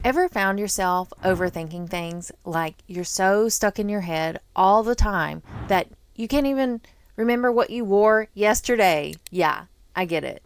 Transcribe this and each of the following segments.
Ever found yourself overthinking things, like you're so stuck in your head all the time that you can't even remember what you wore yesterday? Yeah, I get it.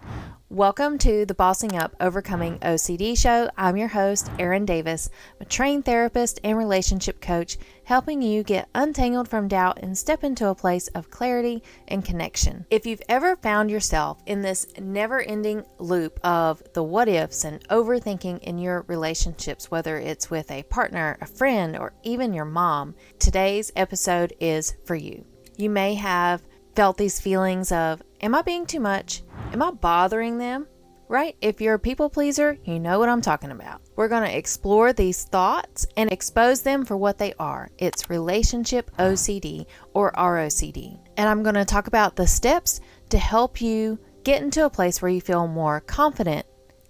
Welcome to the Bossing Up Overcoming OCD show. I'm your host, Erin Davis, a trained therapist and relationship coach, helping you get untangled from doubt and step into a place of clarity and connection. If you've ever found yourself in this never-ending loop of the what ifs and overthinking in your relationships, whether it's with a partner, a friend, or even your mom, today's episode is for you. You may have felt these feelings of, am I being too much? Am I bothering them? Right? If you're a people pleaser, you know what I'm talking about. We're going to explore these thoughts and expose them for what they are. It's relationship OCD or ROCD. And I'm going to talk about the steps to help you get into a place where you feel more confident,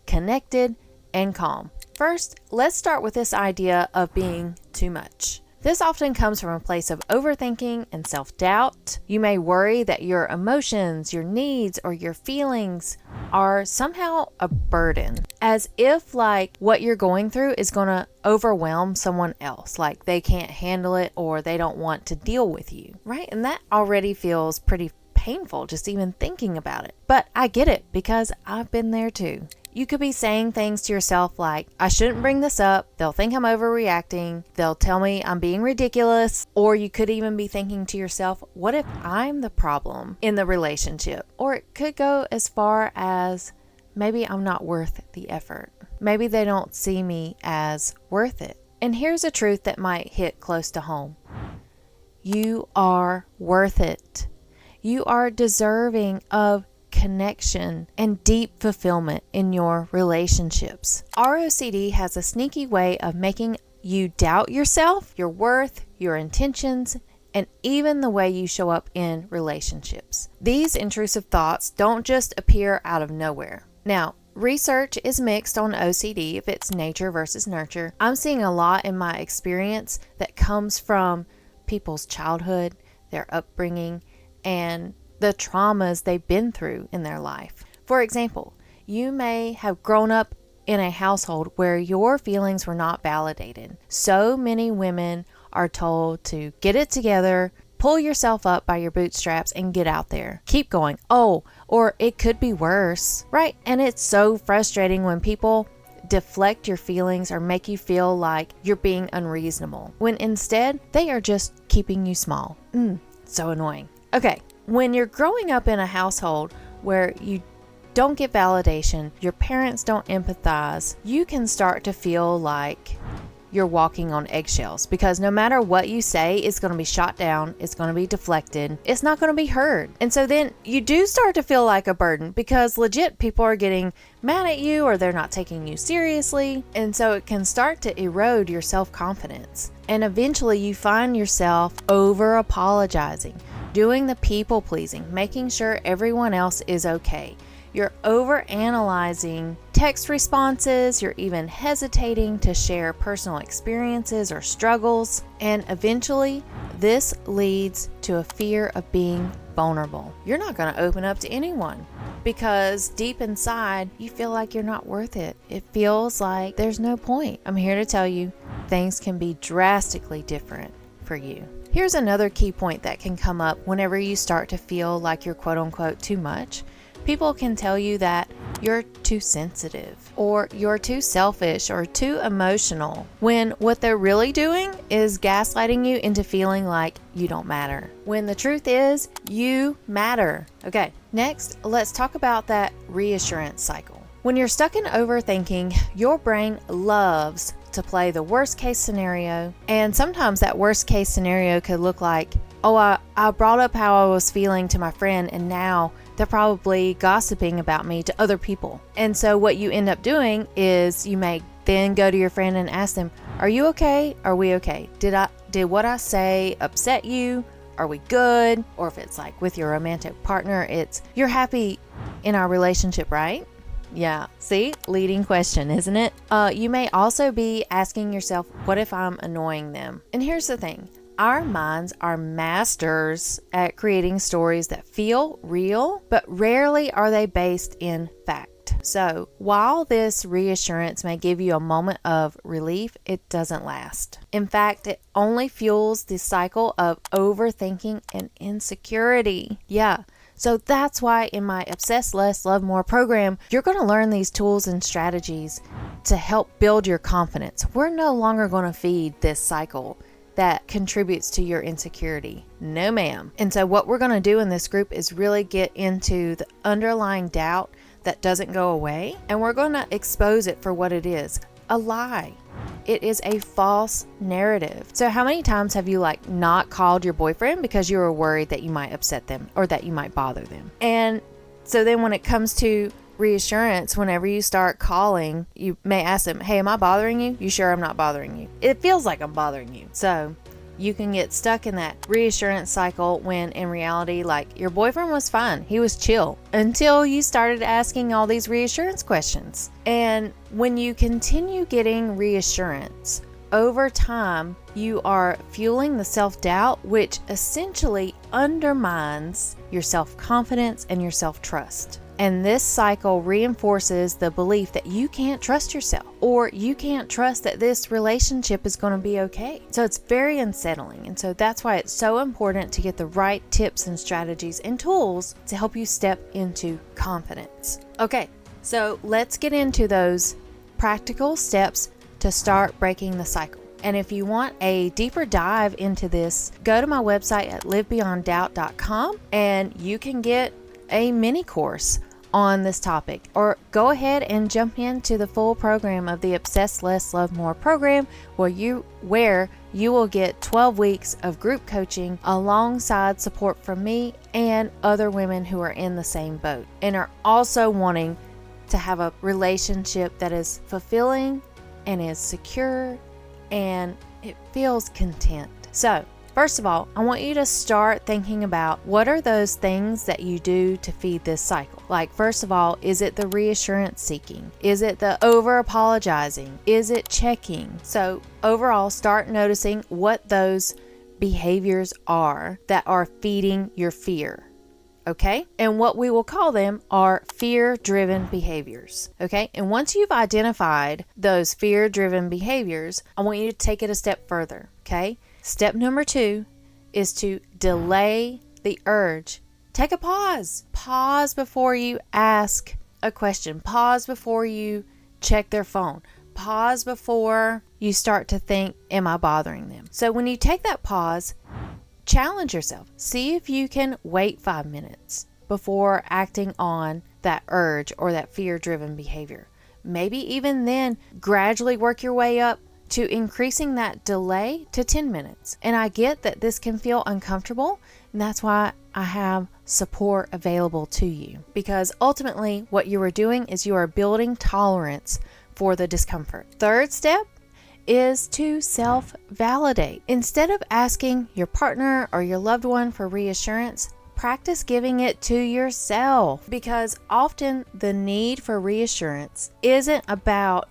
connected, and calm. First, let's start with this idea of being too much. This often comes from a place of overthinking and self-doubt. You may worry that your emotions, your needs, or your feelings are somehow a burden, as if like what you're going through is going to overwhelm someone else, like they can't handle it or they don't want to deal with you, right? And that already feels pretty painful just even thinking about it. But I get it because I've been there too. You could be saying things to yourself like, I shouldn't bring this up. They'll think I'm overreacting. They'll tell me I'm being ridiculous. Or you could even be thinking to yourself, what if I'm the problem in the relationship? Or it could go as far as, maybe I'm not worth the effort. Maybe they don't see me as worth it. And here's a truth that might hit close to home. You are worth it. You are deserving of connection and deep fulfillment in your relationships. ROCD has a sneaky way of making you doubt yourself, your worth, your intentions, and even the way you show up in relationships. These intrusive thoughts don't just appear out of nowhere. Now, research is mixed on OCD if it's nature versus nurture. I'm seeing a lot in my experience that comes from people's childhood, their upbringing, and the traumas they've been through in their life. For example, you may have grown up in a household where your feelings were not validated. So many women are told to get it together, pull yourself up by your bootstraps, and get out there. Keep going. Oh, or it could be worse, right? And it's so frustrating when people deflect your feelings or make you feel like you're being unreasonable, when instead they are just keeping you small. So annoying. Okay. When you're growing up in a household where you don't get validation, your parents don't empathize, you can start to feel like you're walking on eggshells because no matter what you say, it's going to be shot down, it's going to be deflected, it's not going to be heard. And so then you do start to feel like a burden because legit people are getting mad at you or they're not taking you seriously. And so it can start to erode your self-confidence. And eventually you find yourself over apologizing, doing the people pleasing, making sure everyone else is okay. You're over analyzing text responses, you're even hesitating to share personal experiences or struggles, and eventually this leads to a fear of being vulnerable. You're not going to open up to anyone because deep inside you feel like you're not worth it. It feels like there's no point. I'm here to tell you things can be drastically different for you. Here's another key point that can come up whenever you start to feel like you're quote unquote too much. People can tell you that you're too sensitive or you're too selfish or too emotional, when what they're really doing is gaslighting you into feeling like you don't matter, when the truth is you matter. Okay, next, let's talk about that reassurance cycle. When you're stuck in overthinking, your brain loves to play the worst case scenario, and sometimes that worst case scenario could look like, oh, I brought up how I was feeling to my friend and now they're probably gossiping about me to other people. And so what you end up doing is you may then go to your friend and ask them, are you okay? Are we okay? Did what I say upset you? Are we good? Or if it's like with your romantic partner, it's, you're happy in our relationship, right? Yeah, see? Leading question, isn't it? You may also be asking yourself, what if I'm annoying them? And here's the thing. Our minds are masters at creating stories that feel real, but rarely are they based in fact. effect. So while this reassurance may give you a moment of relief, it doesn't last. In fact, it only fuels the cycle of overthinking and insecurity. Yeah. So that's why in my Obsess Less, Love More program, you're going to learn these tools and strategies to help build your confidence. We're no longer going to feed this cycle that contributes to your insecurity. No, ma'am. And so what we're going to do in this group is really get into the underlying doubt that doesn't go away, and we're going to expose it for what it is, a lie. It is a false narrative. So how many times have you not called your boyfriend because you were worried that you might upset them or that you might bother them? And so then when it comes to reassurance, whenever you start calling, you may ask them, hey, am I bothering you? You sure I'm not bothering you? It feels like I'm bothering you. So you can get stuck in that reassurance cycle when in reality, your boyfriend was fine. He was chill until you started asking all these reassurance questions. And when you continue getting reassurance, over time, you are fueling the self-doubt, which essentially undermines your self-confidence and your self-trust. And this cycle reinforces the belief that you can't trust yourself, or you can't trust that this relationship is going to be okay. So it's very unsettling. And so that's why it's so important to get the right tips and strategies and tools to help you step into confidence. Okay, so let's get into those practical steps to start breaking the cycle. And if you want a deeper dive into this, go to my website at livebeyonddoubt.com and you can get a mini course on this topic, or go ahead and jump into the full program of the Obsess Less, Love More program, where you will get 12 weeks of group coaching alongside support from me and other women who are in the same boat and are also wanting to have a relationship that is fulfilling and is secure and it feels content. So first of all, I want you to start thinking about what are those things that you do to feed this cycle. First of all, is it the reassurance seeking? Is it the over apologizing? Is it checking? So overall, start noticing what those behaviors are that are feeding your fear. Okay? And what we will call them are fear-driven behaviors. Okay? And once you've identified those fear-driven behaviors, I want you to take it a step further. Okay? Step number 2 is to delay the urge. Take a pause. Pause before you ask a question. Pause before you check their phone. Pause before you start to think, am I bothering them? So when you take that pause, challenge yourself. See if you can wait 5 minutes before acting on that urge or that fear-driven behavior. Maybe even then gradually work your way up to increasing that delay to 10 minutes. And I get that this can feel uncomfortable, and that's why I have support available to you. Because ultimately, what you are doing is you are building tolerance for the discomfort. Third step is to self-validate. Instead of asking your partner or your loved one for reassurance, practice giving it to yourself. Because often the need for reassurance isn't about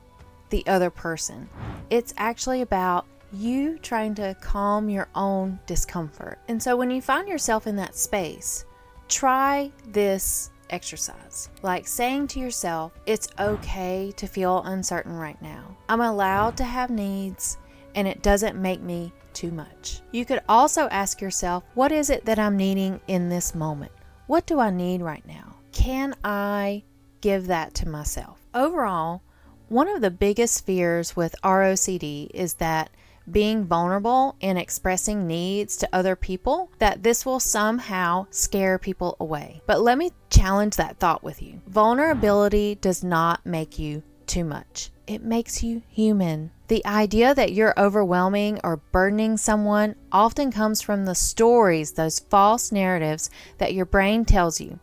the other person. It's actually about you trying to calm your own discomfort. And so when you find yourself in that space, try this exercise, like saying to yourself, it's okay to feel uncertain right now. I'm allowed to have needs, and it doesn't make me too much. You could also ask yourself, what is it that I'm needing in this moment? What do I need right now? Can I give that to myself? Overall, one of the biggest fears with ROCD is that being vulnerable and expressing needs to other people, that this will somehow scare people away. But let me challenge that thought with you. Vulnerability does not make you too much. It makes you human. The idea that you're overwhelming or burdening someone often comes from the stories, those false narratives that your brain tells you.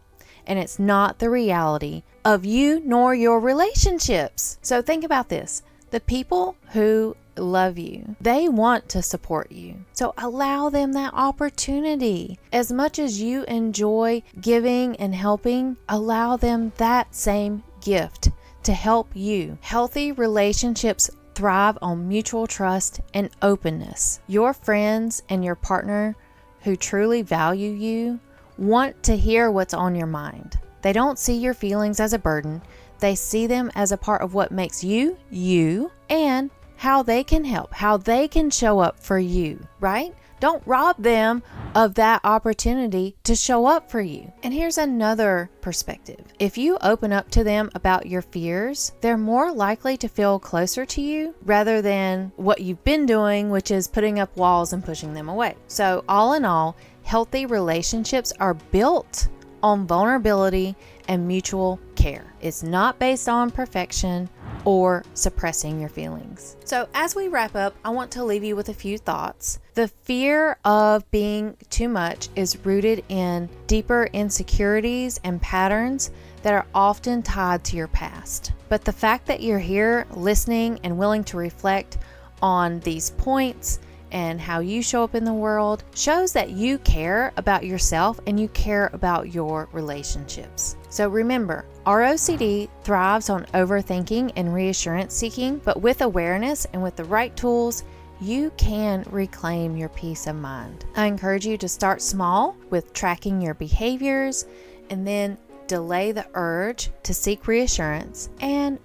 And it's not the reality of you nor your relationships. So think about this. The people who love you, they want to support you. So allow them that opportunity. As much as you enjoy giving and helping, allow them that same gift to help you. Healthy relationships thrive on mutual trust and openness. Your friends and your partner who truly value you want to hear what's on your mind. They don't see your feelings as a burden. They see them as a part of what makes you, you, and how they can help, how they can show up for you, right? Don't rob them of that opportunity to show up for you. And here's another perspective. If you open up to them about your fears, they're more likely to feel closer to you rather than what you've been doing, which is putting up walls and pushing them away. So all in all, healthy relationships are built on vulnerability and mutual care. It's not based on perfection or suppressing your feelings. So as we wrap up, I want to leave you with a few thoughts. The fear of being too much is rooted in deeper insecurities and patterns that are often tied to your past. But the fact that you're here listening and willing to reflect on these points and how you show up in the world shows that you care about yourself and you care about your relationships. So remember, ROCD thrives on overthinking and reassurance seeking, but with awareness and with the right tools, you can reclaim your peace of mind. I encourage you to start small with tracking your behaviors and then delay the urge to seek reassurance and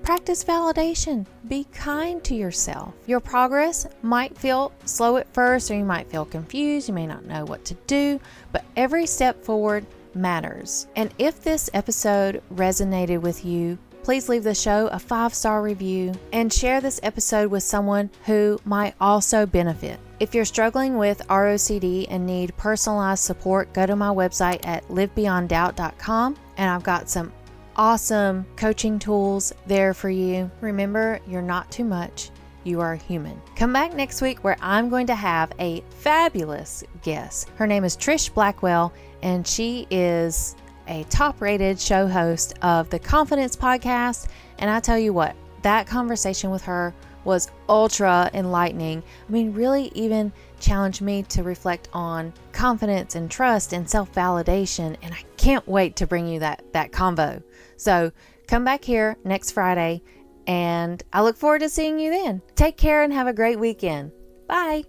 practice validation. Be kind to yourself. Your progress might feel slow at first, or you might feel confused. You may not know what to do, but every step forward matters. And if this episode resonated with you, please leave the show a 5-star review and share this episode with someone who might also benefit. If you're struggling with ROCD and need personalized support, go to my website at livebeyonddoubt.com, and I've got some awesome coaching tools there for you. Remember, you're not too much. You are human. Come back next week where I'm going to have a fabulous guest. Her name is Trish Blackwell, and she is a top-rated show host of the Confidence Podcast. And I tell you what, that conversation with her was ultra enlightening. I mean, really even challenged me to reflect on confidence and trust and self-validation. And I can't wait to bring you that convo. So come back here next Friday, and I look forward to seeing you then. Take care and have a great weekend. Bye.